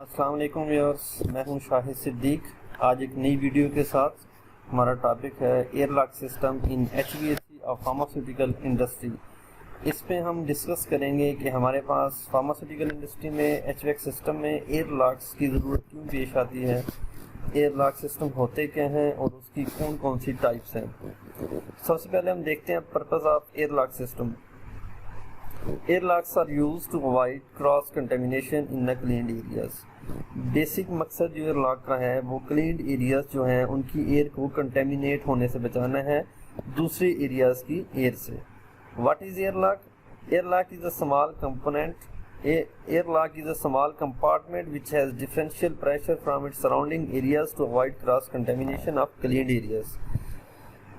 अस्सलाम वालेकुम व्यूअर्स, मैं हूं शाहिद सिद्दीक। आज एक नई वीडियो के साथ हमारा टॉपिक है air lock system in HVAC और फार्मास्यूटिकल इंडस्ट्री। इस पे हम डिस्कस करेंगे कि हमारे पास फार्मास्यूटिकल इंडस्ट्री में HVAC सिस्टम में एयर लॉक्स की ज़रूरत क्यों पेश आती है, एयर लॉक सिस्टम होते क्या हैं और उसकी कौन कौन सी टाइप्स हैं। सबसे पहले हम देखते हैं purpose of air lock system. Air locks are used to avoid cross contamination in the cleaned areas। Basic मकसद जो एयर लॉक का है वो क्लीन्ड एरियाज जो हैं उनकी एयर को कंटेमिनेट होने से बचाना है दूसरे एरियाज की एयर से। What is air lock? Air lock is a small component. Air lock is a small compartment which has differential pressure from its surrounding areas to avoid cross contamination of cleaned areas।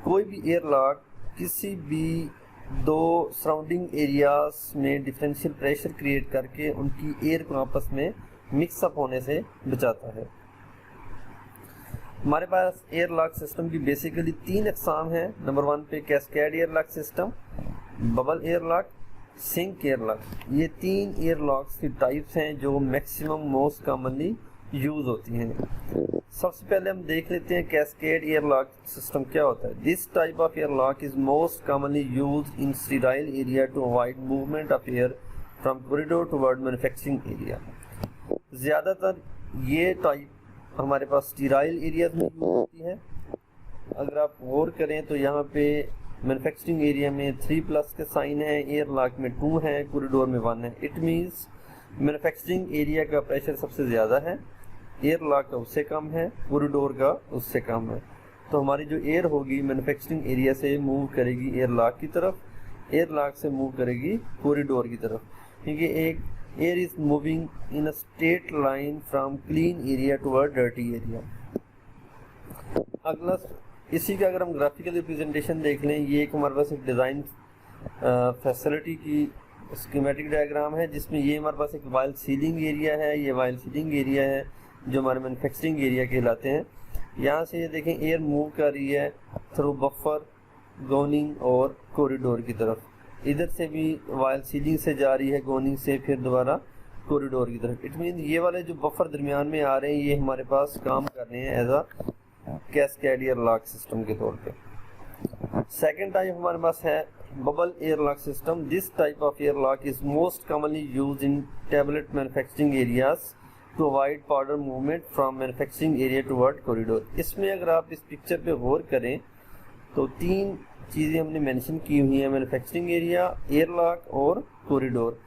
कोई भी air lock किसी भी दो surrounding areas में differential pressure create करके उनकी air को आपस में मिक्सअप होने से बचाता है। हमारे पास एयर लॉक सिस्टम की बेसिकली तीन अक़साम हैं। नंबर 1 पे cascade air lock system, bubble air lock, sink air lock. ये तीन एयर लॉक्स की टाइप्स हैं जो मैक्सिमम मोस्ट कॉमनली यूज होती हैं। सबसे पहले हम देख लेते हैं कैस्केड एयर लॉक सिस्टम क्या होता है। This type of air lock is most commonly used in sterile area to avoid movement of air from corridor toward manufacturing area. ज़्यादातर ये टाइप हमारे पास स्टीराइल एरियाज में यूज होती है। अगर आप गौर करें तो यहाँ पे मैन्युफैक्चरिंग एरिया में 3+ के साइन है, एयर लॉक में 2 है, कॉरिडोर में 1 है। इट मीन्स मैन्युफैक्चरिंग एरिया का प्रेशर सबसे ज़्यादा है, एयर लॉक का उससे कम है, कॉरिडोर का उससे कम है। तो हमारी जो एयर होगी मैन्युफैक्चरिंग एरिया से मूव करेगी एयर लॉक की तरफ, एयर लॉक से मूव करेगी कॉरिडोर की तरफ, क्योंकि एक air is moving in a straight line from clean area toward dirty area. अगला इसी का अगर हम ग्राफिकल रिप्रेजेंटेशन देख लें, ये एक हमारे पास एक डिज़ाइन फैसिलिटी की स्कीमेटिक डायग्राम है जिसमें ये हमारे पास एक वाइल सीलिंग एरिया है। ये वाइल सीलिंग एरिया है जो हमारे मैन्युफैक्चरिंग एरिया कहलाते हैं। यहाँ से ये देखें एयर मूव कर रही है थ्रू बफर, गोनिंग और कॉरिडोर की तरफ। इधर से भी वाइल सीलिंग से जा रही है गोनिंग से, फिर दोबारा कॉरिडोर की तरफ। इट मीन ये वाले जो बफर दरमियान में आ रहे हैं ये हमारे पास काम कर रहे हैं as a cascade air lock system के तौर पे। सेकेंड टाइप हमारे पास है bubble air lock system. This type of air lock is most commonly used in tablet manufacturing areas to avoid powder movement from manufacturing area toward corridor. इसमें अगर आप इस पिक्चर पे गौर करें तो 3 चीज़ें हमने मेंशन की हुई हैं, मैन्युफैक्चरिंग एरिया, एयर लॉक और कॉरिडोर।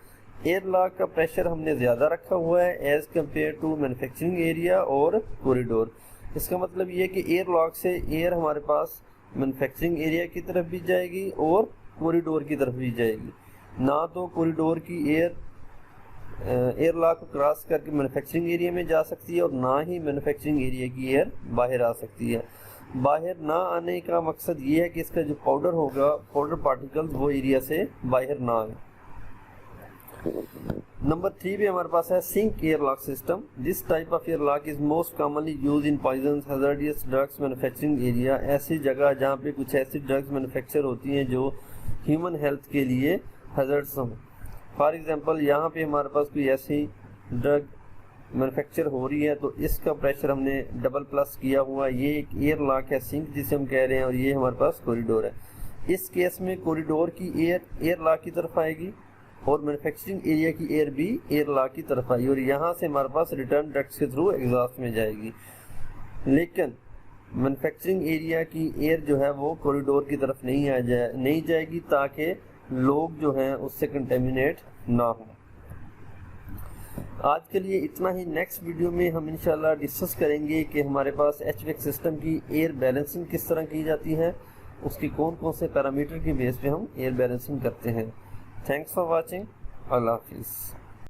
एयर लॉक का प्रेशर हमने ज़्यादा रखा हुआ है as compare to manufacturing area और कॉरिडोर। इसका मतलब ये कि एयर लॉक से एयर हमारे पास मैन्युफैक्चरिंग एरिया की तरफ भी जाएगी और कॉरिडोर की तरफ भी जाएगी। ना तो कॉरिडोर की एयर लॉक को क्रॉस करके मैन्युफैक्चरिंग एरिया में जा सकती है और ना ही मैन्युफैक्चरिंग एरिया की एयर बाहर आ सकती है। बाहर ना आने का मकसद ये है कि इसका जो पाउडर होगा, पाउडर पार्टिकल्स, वो एरिया से बाहर ना आए। नंबर 3 पे हमारे पास है sink air lock system. This type of air lock is most commonly use in poison hazardous drugs manufacturing area. ऐसी जगह जहाँ पे कुछ ऐसी ड्रग्स मैन्युफैक्चर होती हैं जो ह्यूमन हेल्थ के लिए हैजर्ड्स हों। फॉर एग्जांपल यहाँ पे हमारे पास कोई ऐसी ड्रग मैन्युफैक्चर हो रही है तो इसका प्रेशर हमने डबल+ किया हुआ। ये एक एयर लॉक है सिंक जिसे हम कह रहे हैं, और ये हमारे पास कॉरिडोर है। इस केस में कॉरिडोर की एयर लॉक की तरफ आएगी और मैन्युफैक्चरिंग एरिया की एयर भी एयर लॉक की तरफ आएगी और यहाँ से हमारे पास रिटर्न डक्ट्स के थ्रू एग्जॉस्ट में जाएगी। लेकिन मैन्युफैक्चरिंग एरिया की एयर जो है वो कॉरिडोर की तरफ नहीं जाएगी ताकि लोग जो हैं उससे कंटेमिनेट ना हो। आज के लिए इतना ही। नेक्स्ट वीडियो में हम इंशाल्लाह डिस्कस करेंगे कि हमारे पास HVAC सिस्टम की एयर बैलेंसिंग किस तरह की जाती है, उसकी कौन कौन से पैरामीटर की बेस पे हम एयर बैलेंसिंग करते हैं। Thanks for watching. अल्लाह हाफिज़।